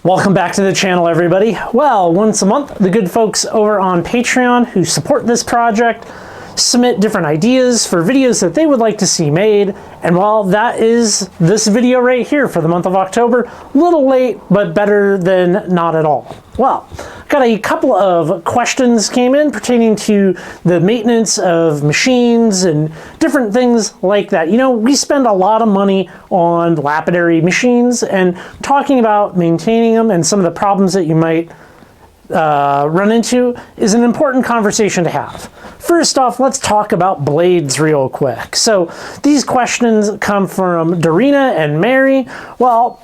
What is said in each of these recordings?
Welcome back to the channel, everybody. Well, once a month, the good folks over on Patreon who support this project submit different ideas for videos that they would like to see made. And well, that is this video right here for the month of October. A little late, but better than not at all. Well, got a couple of questions came in pertaining to the maintenance of machines and different things like that. You know, we spend a lot of money on lapidary machines, and talking about maintaining them and some of the problems that you might run into is an important conversation to have. First off, let's talk about blades real quick. So these questions come from Dorina and Mary. Well,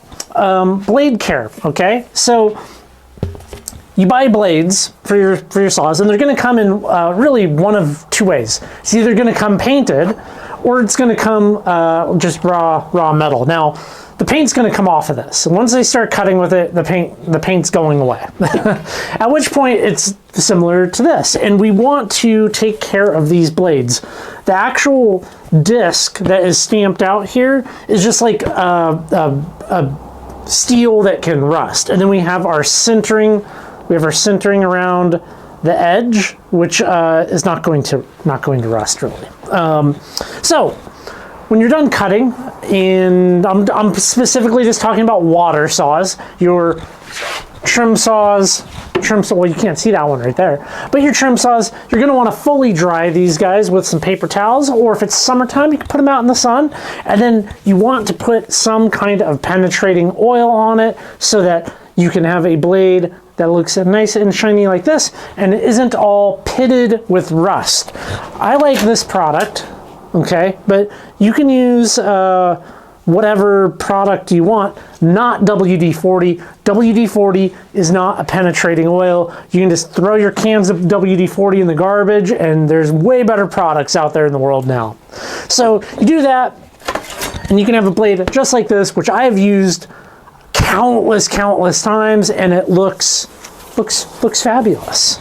blade care, okay? So you buy blades for your saws, and they're going to come in really one of two ways. It's either going to come painted, or it's going to come just raw metal. Now, the paint's going to come off of this. And once they start cutting with it, the paint's going away. At which point it's similar to this. And we want to take care of these blades. The actual disc that is stamped out here is just like a steel that can rust. And then we have our centering. We have our centering around the edge, which is not going to rust really. So when you're done cutting, and I'm specifically just talking about water saws, your trim saws, well, you can't see that one right there, but your trim saws, you're going to want to fully dry these guys with some paper towels, or if it's summertime, you can put them out in the sun, and then you want to put some kind of penetrating oil on it so that you can have a blade that looks nice and shiny like this, and it isn't all pitted with rust. I like this product. Okay, but you can use whatever product you want, not WD-40. WD-40 is not a penetrating oil. You can just throw your cans of WD-40 in the garbage, and there's way better products out there in the world now. So you do that, and you can have a blade just like this, which I have used countless times, and it looks fabulous.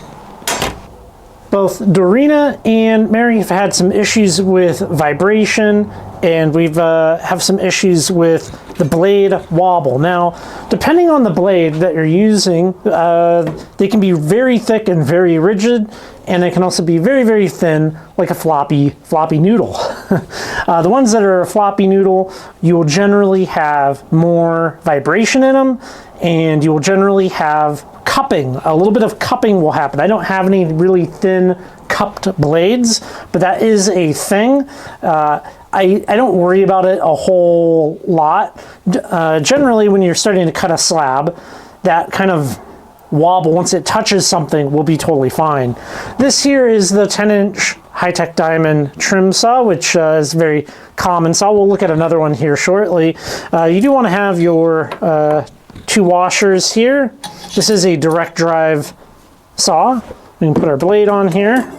Both Dorina and Mary have had some issues with vibration, and we've have some issues with the blade wobble. Now, depending on the blade that you're using, they can be very thick and very rigid, and they can also be very thin, like a floppy noodle. The ones that are a floppy noodle, you will generally have more vibration in them, and you will generally have cupping. A little bit of cupping will happen. I don't have any really thin cupped blades, but that is a thing. I don't worry about it a whole lot. Generally, when you're starting to cut a slab, that kind of wobble, once it touches something, will be totally fine. This here is the 10-inch high-tech diamond trim saw, which is very common saw. We'll look at another one here shortly. You do want to have your two washers here. This is a direct drive saw. We can put our blade on here.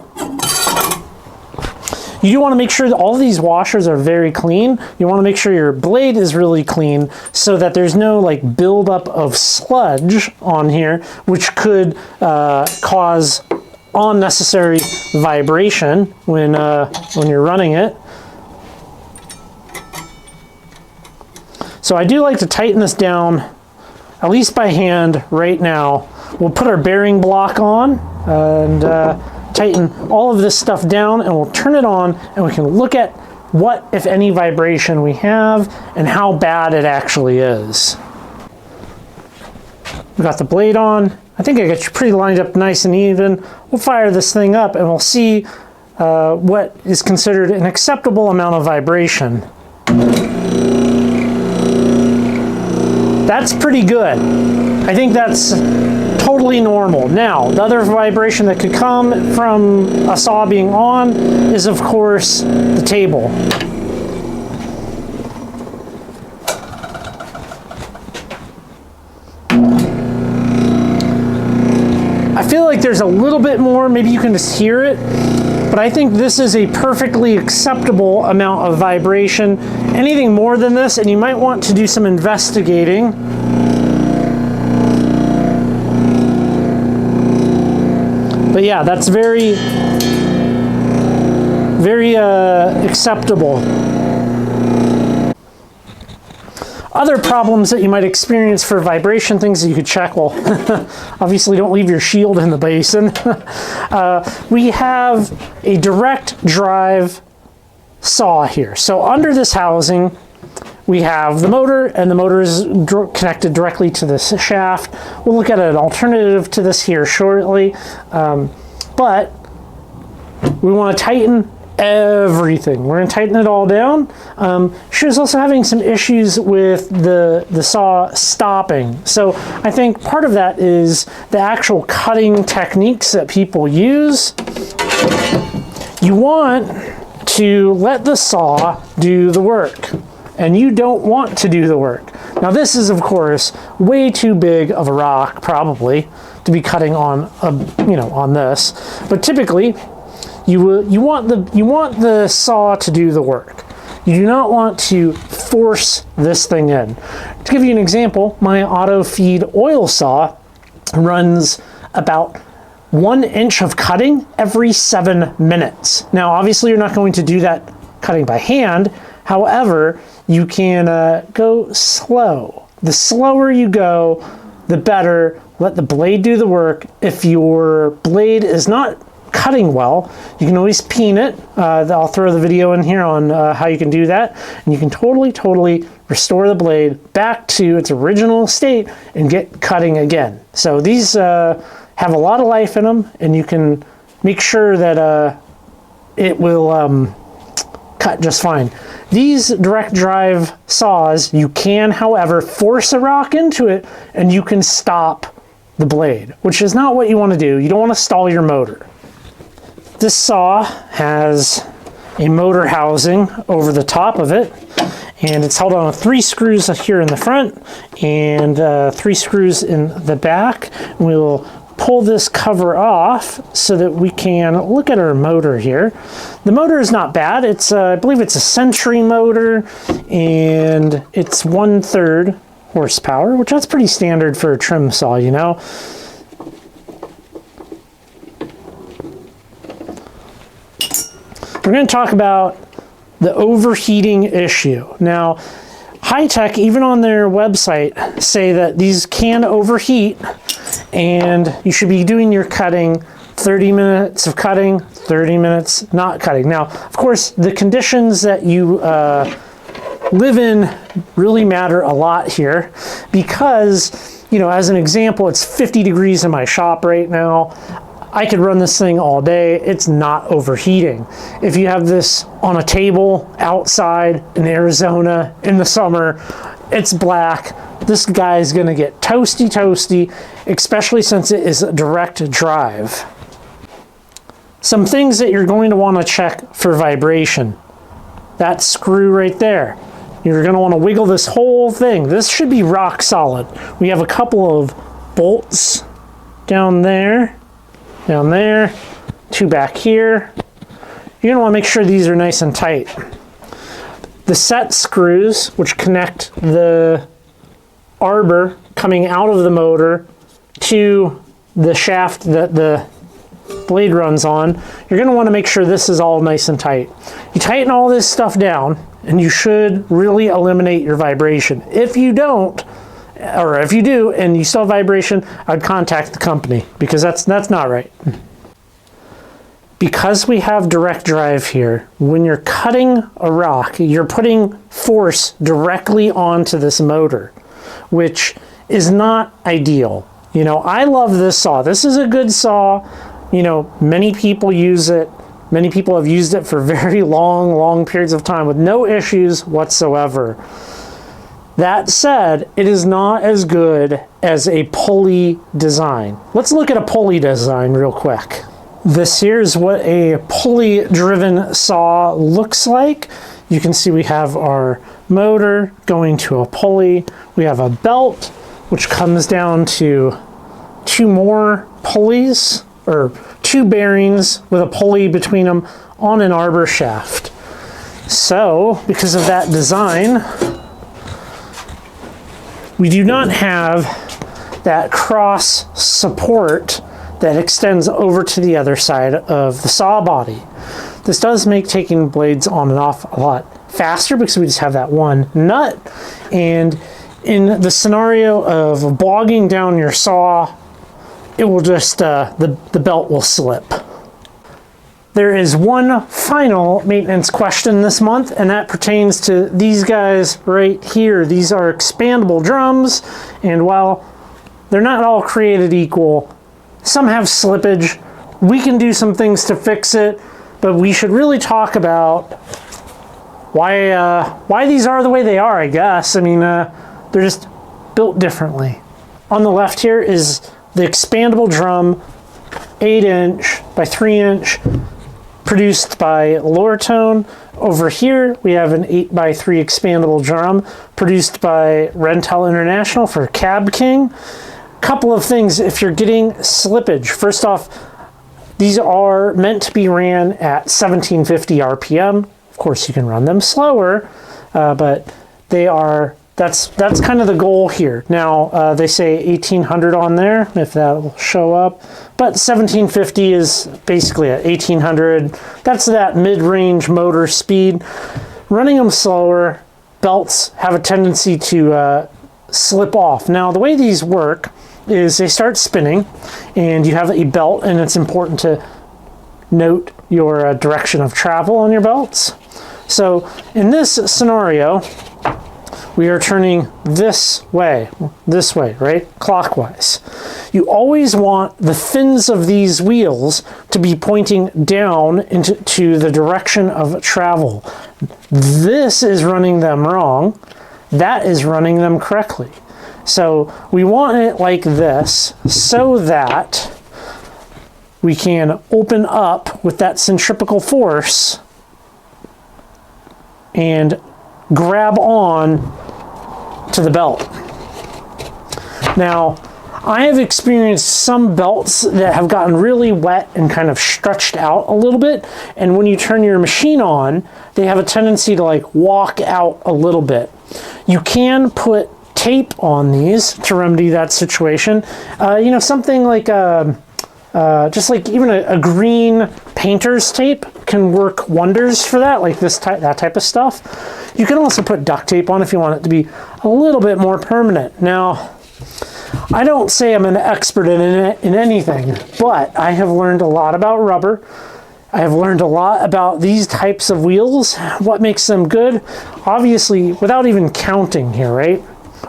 You do want to make sure that all of these washers are very clean. You want to make sure your blade is really clean so that there's no like buildup of sludge on here, which could cause unnecessary vibration when you're running it. So I do like to tighten this down, at least by hand right now. We'll put our bearing block on and tighten all of this stuff down, and we'll turn it on, and we can look at what, if any, vibration we have and how bad it actually is. We got the blade on. I think I got you pretty lined up nice and even. We'll fire this thing up, and we'll see what is considered an acceptable amount of vibration. That's pretty good. I think that's totally normal. Now, the other vibration that could come from a saw being on is, of course, the table. I feel like there's a little bit more, maybe you can just hear it, but I think this is a perfectly acceptable amount of vibration. Anything more than this, and you might want to do some investigating. But yeah, that's very acceptable. Other problems that you might experience for vibration, things that you could check, well, obviously don't leave your shield in the basin. We have a direct drive saw here. So under this housing, we have the motor, and the motor is connected directly to this shaft. We'll look at an alternative to this here shortly, but we want to tighten everything. We're going to tighten it all down. She was also having some issues with the saw stopping. So I think part of that is the actual cutting techniques that people use. You want to let the saw do the work, and you don't want to do the work. Now this is, of course, way too big of a rock, probably, to be cutting on on this. But typically, you want the saw to do the work. You do not want to force this thing in. To give you an example, my auto feed oil saw runs about 1 inch of cutting every 7 minutes. Now, obviously, you're not going to do that cutting by hand. However, you can go slow. The slower you go, the better. Let the blade do the work. If your blade is not cutting well, you can always peen it. I'll throw the video in here on how you can do that. And you can totally restore the blade back to its original state and get cutting again. So these have a lot of life in them, and you can make sure that it will cut just fine. These direct drive saws, you can, however, force a rock into it and you can stop the blade, which is not what you want to do. You don't want to stall your motor. This saw has a motor housing over the top of it, and it's held on with 3 screws here in the front and 3 screws in the back. We'll pull this cover off so that we can look at our motor here. The motor is not bad. It's I believe it's a Century motor, and it's 1/3 horsepower, which that's pretty standard for a trim saw, you know. We're going to talk about the overheating issue. Now, High-Tech, even on their website, say that these can overheat, and you should be doing your cutting 30 minutes of cutting, 30 minutes not cutting. Now, of course, the conditions that you live in really matter a lot here, because, you know, as an example, it's 50 degrees in my shop right now. I could run this thing all day. It's not overheating. If you have this on a table outside in Arizona in the summer, it's black. This guy is going to get toasty, especially since it is a direct drive. Some things that you're going to want to check for vibration. That screw right there. You're going to want to wiggle this whole thing. This should be rock solid. We have a couple of bolts down there, 2 back here. You're going to want to make sure these are nice and tight. The set screws, which connect the arbor coming out of the motor to the shaft that the blade runs on, you're going to want to make sure this is all nice and tight. You tighten all this stuff down, and you should really eliminate your vibration. If you don't, or if you do and you still have vibration, I'd contact the company, because that's not right. Because we have direct drive here, when you're cutting a rock, you're putting force directly onto this motor, which is not ideal. You know, I love this saw. This is a good saw. You know, many people use it. Many people have used it for very long periods of time with no issues whatsoever. That said, it is not as good as a pulley design. Let's look at a pulley design real quick. This here is what a pulley-driven saw looks like. You can see we have our motor going to a pulley. We have a belt, which comes down to 2 more pulleys, or 2 bearings with a pulley between them on an arbor shaft. So, because of that design, we do not have that cross support that extends over to the other side of the saw body. This does make taking blades on and off a lot faster because we just have that one nut. And in the scenario of bogging down your saw, it will just, the belt will slip. There is one final maintenance question this month, and that pertains to these guys right here. These are expandable drums, and while they're not all created equal, some have slippage. We can do some things to fix it, but we should really talk about why these are the way they are, I guess. I mean, they're just built differently. On the left here is the expandable drum, 8" by 3" produced by Lortone. Over here, we have an 8x3 expandable drum produced by Rentel International for Cab King. Couple of things if you're getting slippage. First off, these are meant to be ran at 1750 RPM. Of course, you can run them slower, but they are, that's kind of the goal here. Now, they say 1800 on there, if that'll show up, but 1750 is basically at 1800. That's that mid-range motor speed. Running them slower, belts have a tendency to slip off. Now, the way these work is they start spinning, and you have a belt, and it's important to note your direction of travel on your belts. So, in this scenario, we are turning this way, right? Clockwise. You always want the fins of these wheels to be pointing down into the direction of travel. This is running them wrong. That is running them correctly. So we want it like this so that we can open up with that centripetal force and grab on to the belt. Now, I have experienced some belts that have gotten really wet and kind of stretched out a little bit, and when you turn your machine on, they have a tendency to like walk out a little bit. You can put tape on these to remedy that situation. You know, something like just like even a green painter's tape can work wonders for that, like that type of stuff. You can also put duct tape on if you want it to be a little bit more permanent. Now, I don't say I'm an expert in anything, but I have learned a lot about rubber. I have learned a lot about these types of wheels, what makes them good. Obviously, without even counting here, right?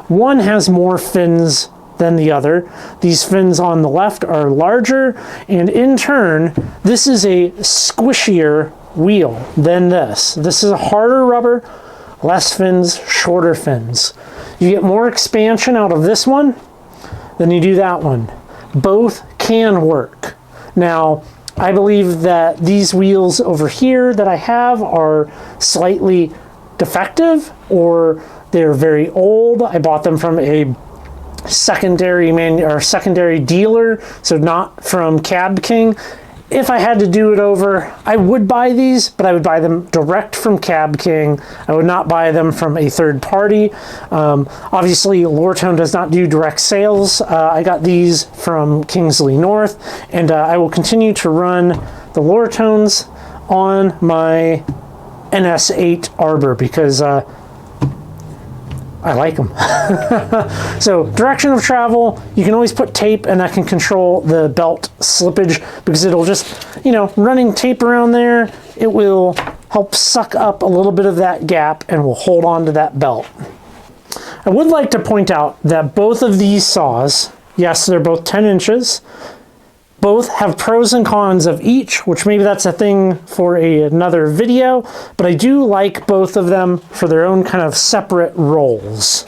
One has more fins than the other. These fins on the left are larger, and in turn, this is a squishier wheel than this. This is a harder rubber, less fins, shorter fins. You get more expansion out of this one than you do that one. Both can work. Now, I believe that these wheels over here that I have are slightly defective, or they're very old. I bought them from a secondary dealer, so not from Cab King. If I had to do it over, I would buy these, but I would buy them direct from Cab King. I would not buy them from a third party. Obviously, Lortone does not do direct sales. I got these from Kingsley North, and I will continue to run the Lortones on my NS8 Arbor because I like them. So direction of travel, you can always put tape, and that can control the belt slippage because it'll just, you know, running tape around there, it will help suck up a little bit of that gap and will hold on to that belt. I would like to point out that both of these saws, yes, they're both 10 inches, both have pros and cons of each, which maybe that's a thing for another video, but I do like both of them for their own kind of separate roles.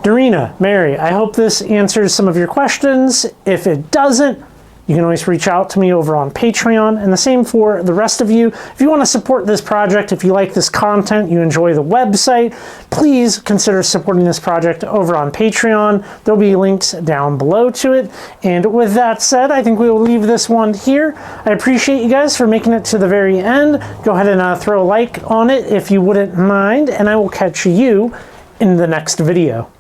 Dorina, Mary, I hope this answers some of your questions. If it doesn't, you can always reach out to me over on Patreon, and the same for the rest of you. If you want to support this project, if you like this content, you enjoy the website, please consider supporting this project over on Patreon. There'll be links down below to it. And with that said, I think we will leave this one here. I appreciate you guys for making it to the very end. Go ahead and throw a like on it if you wouldn't mind, and I will catch you in the next video.